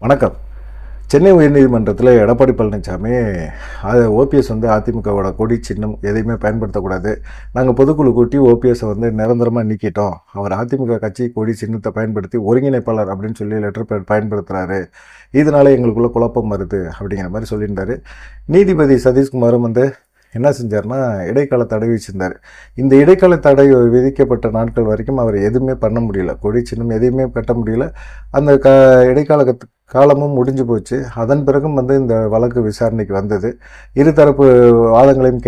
வணக்கம். சென்னை உயர்நீதிமன்றத்தில் எடப்பாடி பழனிசாமி ஓபிஎஸ் அதிமுகவோட கொடி சின்னம் எதையுமே பயன்படுத்தக்கூடாது, நாங்கள் பொதுக்குழு கூட்டி ஓபிஎஸை நிரந்தரமாக நீக்கிட்டோம், அவர் அதிமுக கட்சி கொடி சின்னத்தை பயன்படுத்தி ஒருங்கிணைப்பாளர் அப்படின்னு சொல்லி லெட்டர் பேட் பயன்படுத்துகிறாரு, இதனால எங்களுக்குள்ள குழப்பம் வருது அப்படிங்கிற மாதிரி சொல்லியிருந்தார். நீதிபதி சதீஷ்குமாரும் என்ன செஞ்சார்னா இடைக்கால தடை வச்சிருந்தார். இந்த இடைக்கால தடை விதிக்கப்பட்ட நாட்கள் வரைக்கும் அவர் எதுவுமே பண்ண முடியல, கொடி சின்னம் எதையுமே கட்ட முடியல. அந்த இடைக்கால காலமும் முடிஞ்சு போச்சு. அதன் பிறகும் இந்த வழக்கு விசாரணைக்கு வந்தது. இருதரப்பு வாதங்களையும்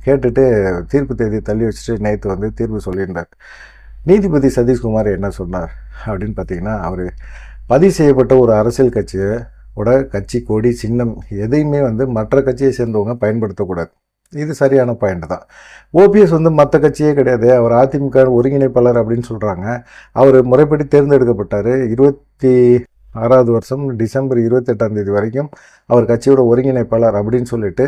கேட்டுட்டு தீர்ப்பு தேதி தள்ளி வச்சுட்டு நேற்று தீர்ப்பு சொல்லியிருந்தார். நீதிபதி சதீஷ்குமார் என்ன சொன்னார் அப்படின்னு பார்த்தீங்கன்னா, அவர் பதிவு செய்யப்பட்ட ஒரு அரசியல் கட்சி கொடி சின்னம் எதையுமே மற்ற கட்சியை சேர்ந்தவங்க பயன்படுத்தக்கூடாது. இது சரியான பாயிண்ட் தான். ஓபிஎஸ் மற்ற கட்சியே கிடையாது, அவர் அதிமுக ஒருங்கிணைப்பாளர் அப்படின்னு சொல்கிறாங்க. அவர் முறைப்படி தேர்ந்தெடுக்கப்பட்டார். 26வது வருஷம் டிசம்பர் 28ஆம் தேதி வரைக்கும் அவர் கட்சியோட ஒருங்கிணைப்பாளர் அப்படின்னு சொல்லிட்டு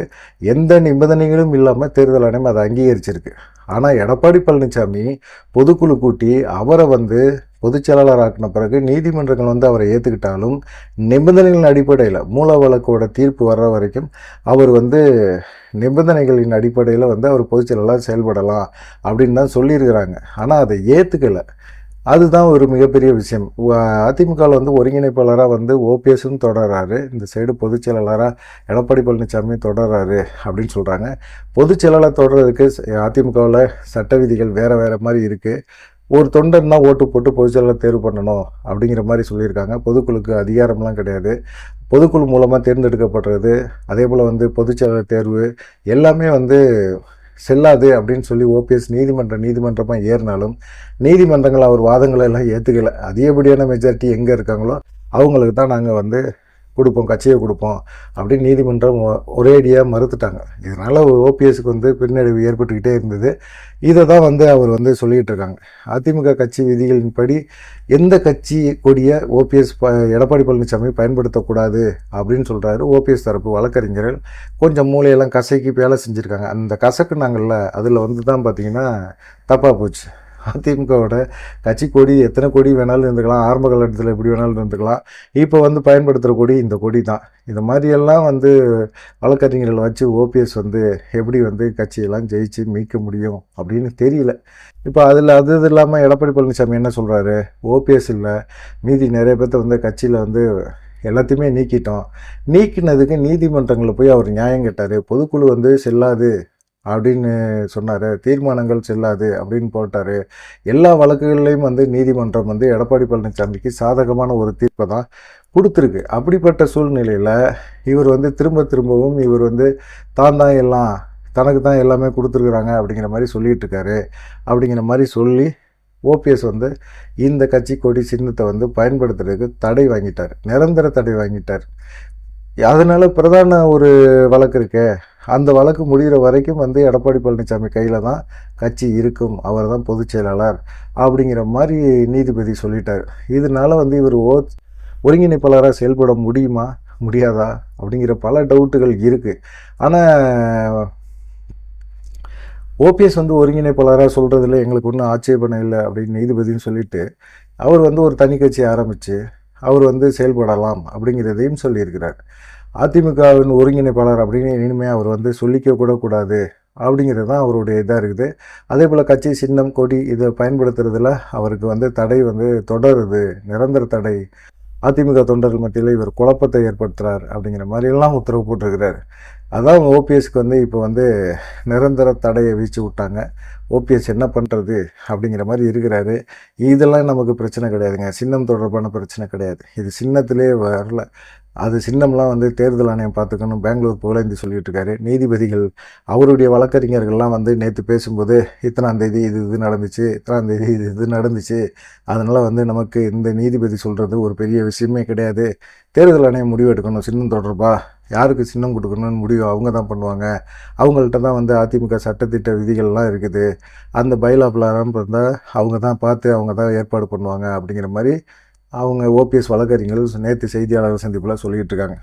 எந்த நிபந்தனைகளும் இல்லாமல் தேர்தல் ஆணையம் அதை அங்கீகரிச்சிருக்கு. ஆனால் எடப்பாடி பழனிசாமி பொதுக்குழு கூட்டி அவரை பொதுச் செயலாளர் ஆக்கின பிறகு நீதிமன்றங்கள் அவரை ஏற்றுக்கிட்டாலும் நிபந்தனைகளின் அடிப்படையில் மூல வழக்கோட தீர்ப்பு வர்ற வரைக்கும் அவர் நிபந்தனைகளின் அடிப்படையில் அவர் பொதுச் செயலாளர் செயல்படலாம் அப்படின்னு தான் சொல்லியிருக்கிறாங்க. ஆனால் அதை ஏற்றுக்கலை. அதுதான் ஒரு மிகப்பெரிய விஷயம். அதிமுகவில் ஒருங்கிணைப்பாளராக ஓபிஎஸும் தொடர்றாரு, இந்த சைடு பொதுச் செயலாளராக எடப்பாடி பழனிசாமி தொடர்றாரு அப்படின்னு சொல்கிறாங்க. பொதுச் செயலாளர் தொடர்றதுக்கு அதிமுகவில் சட்ட விதிகள் வேறு மாதிரி இருக்குது. ஒரு தொண்டன் தான் ஓட்டு போட்டு பொதுச் செயலாளர் தேர்வு பண்ணணும் அப்படிங்கிற மாதிரி சொல்லியிருக்காங்க. பொதுக்குழுக்கு அதிகாரம்லாம் கிடையாது. பொதுக்குழு மூலமாக தேர்ந்தெடுக்கப்படுறது, அதே போல் பொதுச் செயலாளர் தேர்வு எல்லாமே செல்லாது அப்படின்னு சொல்லி ஓபிஎஸ் நீதிமன்றமாக ஏறினாலும் நீதிமன்றங்கள் அவர் வாதங்களை எல்லாம் ஏற்றுக்கலை. அதிகப்படியான மெஜாரிட்டி எங்கே இருக்காங்களோ அவங்களுக்கு தான் நாங்கள் கொடுப்போம், கட்சியை கொடுப்போம் அப்படின்னு நீதிமன்றம் ஒரேடியாக மறுத்துட்டாங்க. இதனால் ஓபிஎஸ்க்கு பின்னடைவு ஏற்பட்டுக்கிட்டே இருந்தது. இதை தான் அவர் சொல்லிகிட்டு இருக்காங்க. அதிமுக கட்சி விதிகளின்படி எந்த கட்சி கொடியை ஓபிஎஸ் எடப்பாடி பழனிசாமி பயன்படுத்தக்கூடாது அப்படின்னு சொல்கிறாரு. ஓபிஎஸ் தரப்பு வழக்கறிஞர்கள் கொஞ்சம் மூளையெல்லாம் கசக்கி வேலை செஞ்சுருக்காங்க. அந்த கசக்கு நாங்கள்ல அதில் தான் பார்த்திங்கன்னா தப்பாக போச்சு. அதிமுகவோட கட்சி கொடி எத்தனை கொடி வேணாலும் இருந்துக்கலாம், ஆரம்ப காலகட்டத்தில் எப்படி வேணாலும் இருந்துக்கலாம். இப்போ பயன்படுத்துகிற கொடி இந்த கொடி தான். இந்த மாதிரியெல்லாம் வழக்கறிஞர்கள் வச்சு ஓபிஎஸ் எப்படி கட்சியெல்லாம் ஜெயிச்சு மீட்க முடியும் அப்படின்னு தெரியல. இப்போ அது இல்லாமல் எடப்பாடி பழனிசாமி என்ன சொல்கிறாரு, ஓபிஎஸ் இல்லை மீதி நிறைய பேர்த்த கட்சியில் எல்லாத்தையுமே நீக்கிட்டோம், நீக்கினதுக்கு நீதிமன்றங்களில் போய் அவர் நியாயம் கேட்டார், பொதுக்குழு செல்லாது அப்படின்னு சொன்னார், தீர்மானங்கள் செல்லாது அப்படின்னு போட்டார். எல்லா வழக்குகள்லையும் நீதிமன்றம் எடப்பாடி பழனிசாமிக்கு சாதகமான ஒரு தீர்ப்பை தான் கொடுத்துருக்கு. அப்படிப்பட்ட சூழ்நிலையில் இவர் திரும்பவும் இவர் தான் எல்லாம் தனக்கு தான் எல்லாமே கொடுத்துருக்குறாங்க அப்படிங்கிற மாதிரி சொல்லிகிட்டு இருக்காரு. அப்படிங்கிற மாதிரி சொல்லி ஓபிஎஸ் இந்த கட்சி கொடி சின்னத்தை பயன்படுத்துறதுக்கு தடை வாங்கிட்டார், நிரந்தர தடை வாங்கிட்டார். அதனால் பிரதான ஒரு வழக்கு இருக்கே, அந்த வழக்கு முடிகிற வரைக்கும் எடப்பாடி பழனிசாமி கையில் தான் கட்சி இருக்கும், அவர் தான் பொதுச் செயலாளர் அப்படிங்கிற மாதிரி நீதிபதி சொல்லிட்டார். இதனால் இவர் ஒருங்கிணைப்பாளராக செயல்பட முடியுமா முடியாதா அப்படிங்கிற பல டவுட்டுகள் இருக்குது. ஆனால் ஓபிஎஸ் ஒருங்கிணைப்பாளராக சொல்கிறதுல எங்களுக்கு ஒன்றும் ஆட்சேபணம் இல்லை அப்படின்னு நீதிபதினு சொல்லிட்டு அவர் ஒரு தனி கட்சி ஆரம்பித்து அவர் செயல்படலாம் அப்படிங்கிறதையும் சொல்லியிருக்கிறார். அதிமுகவின் ஒருங்கிணைப்பாளர் அப்படின்னு இனிமேல் அவர் சொல்லிக்க கூட கூடாது அப்படிங்கிறது தான் அவருடைய இதாக இருக்குது. அதே போல் கட்சி சின்னம் கொடி இதை பயன்படுத்துறதுல அவருக்கு தடை தொடருது, நிரந்தர தடை. அதிமுக தொண்டர்கள் மத்தியில் இவர் குழப்பத்தை ஏற்படுத்துகிறார் அப்படிங்கிற மாதிரியெல்லாம் உத்தரவு போட்டிருக்கிறார். அதான் ஓபிஎஸ்க்கு இப்போ நிரந்தர தடையை வீச்சு விட்டாங்க. ஓபிஎஸ் என்ன பண்ணுறது அப்படிங்கிற மாதிரி இருக்கிறாரு. இதெல்லாம் நமக்கு பிரச்சனை கிடையாதுங்க, சின்னம் தொடர்பான பிரச்சனை கிடையாது. இது சின்னத்திலே வரல, அது சின்னம்லாம் தேர்தல் ஆணையம் பார்த்துக்கணும், பெங்களூர் புகழேந்தி சொல்லிட்டு இருக்காரு. நீதிபதிகள் அவருடைய வழக்கறிஞர்கள்லாம் நேற்று பேசும்போது இத்தனாம் தேதி இது நடந்துச்சு, இத்தனாம் தேதி இது நடந்துச்சு, அதனால் நமக்கு இந்த நீதிபதி சொல்கிறது ஒரு பெரிய விஷயமே கிடையாது, தேர்தல் ஆணையம் முடிவு எடுக்கணும், சின்னம் தொடர்பாக யாருக்கு சின்னம் கொடுக்கணும்னு முடிவு அவங்க தான் பண்ணுவாங்க, அவங்கள்ட்ட தான் அதிமுக சட்டத்திட்ட விதிகள்லாம் இருக்குது, அந்த பைலா பிளான் இருந்தால் அவங்க தான் பார்த்து அவங்க தான் ஏற்பாடு பண்ணுவாங்க அப்படிங்கிற மாதிரி அவங்க ஓபிஎஸ் வழக்கறிஞர்கள் நேற்று செய்தியாளர்கள் சந்திப்பில் சொல்லிகிட்டு இருக்காங்க.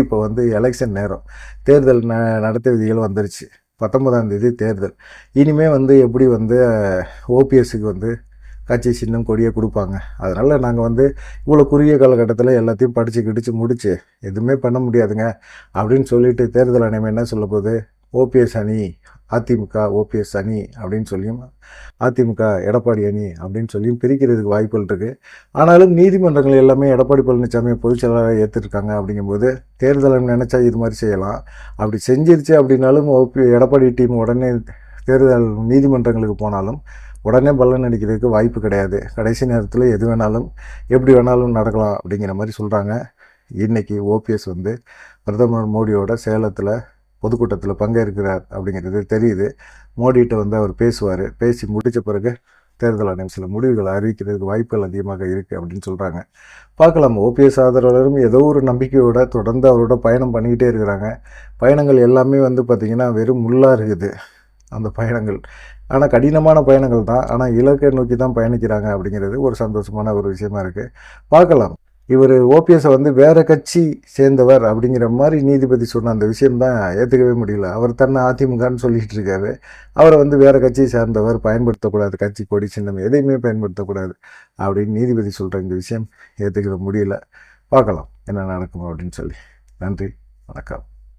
இப்போ எலெக்ஷன் நேரம், தேர்தல் நடத்த விதிகள் வந்துருச்சு, 19ஆம் தேதி தேர்தல். இனிமேல் எப்படி ஓபிஎஸ்க்கு கட்சி சின்னம் கொடியை கொடுப்பாங்க. அதனால் நாங்கள் வந்து இவ்வளோ குறுகிய காலகட்டத்தில் எல்லாத்தையும் படித்து கிடிச்சு முடித்து எதுவுமே பண்ண முடியாதுங்க அப்படின்னு சொல்லிட்டு தேர்தல் ஆணையம் என்ன சொல்ல போகுது, ஓபிஎஸ் அணி அதிமுக ஓபிஎஸ் அணி அப்படின்னு சொல்லியும் அதிமுக எடப்பாடி அணி அப்படின்னு சொல்லியும் பிரிக்கிறதுக்கு வாய்ப்புகள் இருக்குது. ஆனாலும் நீதிமன்றங்கள் எல்லாமே எடப்பாடி பழனிசாமியை பொதுச் செயலாளராக ஏற்றிருக்காங்க. அப்படிங்கும்போது தேர்தலை நினச்சா இது மாதிரி செய்யலாம். அப்படி செஞ்சிருச்சு அப்படின்னாலும் எடப்பாடி டீம் உடனே தேர்தல் நீதிமன்றங்களுக்கு போனாலும் உடனே பலன் அடிக்கிறதுக்கு வாய்ப்பு கிடையாது. கடைசி நேரத்தில் எது வேணாலும் எப்படி வேணாலும் நடக்கலாம் அப்படிங்கிற மாதிரி சொல்கிறாங்க. இன்றைக்கி ஓபிஎஸ் வந்து பிரதமர் மோடியோட சேலத்தில் பொதுக்கூட்டத்தில் பங்கேற்கிறார் அப்படிங்கிறது தெரியுது. மோடிகிட்ட வந்து அவர் பேசுவார். பேசி முடித்த பிறகு தேர்தல் ஆணையம் சில முடிவுகளை அறிவிக்கிறதுக்கு வாய்ப்புகள் அதிகமாக இருக்குது அப்படின்னு சொல்கிறாங்க. பார்க்கலாம். ஓபிஎஸ் ஆதரவாளரும் ஏதோ ஒரு நம்பிக்கையோட தொடர்ந்து அவரோட பயணம் பண்ணிக்கிட்டே இருக்கிறாங்க. பயணங்கள் எல்லாமே வந்து பார்த்திங்கன்னா வெறும் முள்ளாக இருக்குது அந்த பயணங்கள். ஆனால் கடினமான பயணங்கள் தான். ஆனால் இலக்கை நோக்கி தான் பயணிக்கிறாங்க அப்படிங்கிறது ஒரு சந்தோஷமான ஒரு விஷயமா இருக்குது. பார்க்கலாம். இவர் ஓபிஎஸை வந்து வேறு கட்சி சேர்ந்தவர் அப்படிங்கிற மாதிரி நீதிபதி சொன்ன அந்த விஷயம்தான் ஏற்றுக்கவே முடியல. அவர் தன்னை அதிமுகன்னு சொல்லிகிட்டு இருக்காரு. அவரை வந்து வேறு கட்சியை சேர்ந்தவர், பயன்படுத்தக்கூடாது, கட்சி கொடி சின்னம் எதையுமே பயன்படுத்தக்கூடாது அப்படின்னு நீதிபதி சொல்கிற இந்த விஷயம் ஏற்றுக்கிற முடியல. பார்க்கலாம் என்ன நடக்கும் அப்படின்னு சொல்லி. நன்றி, வணக்கம்.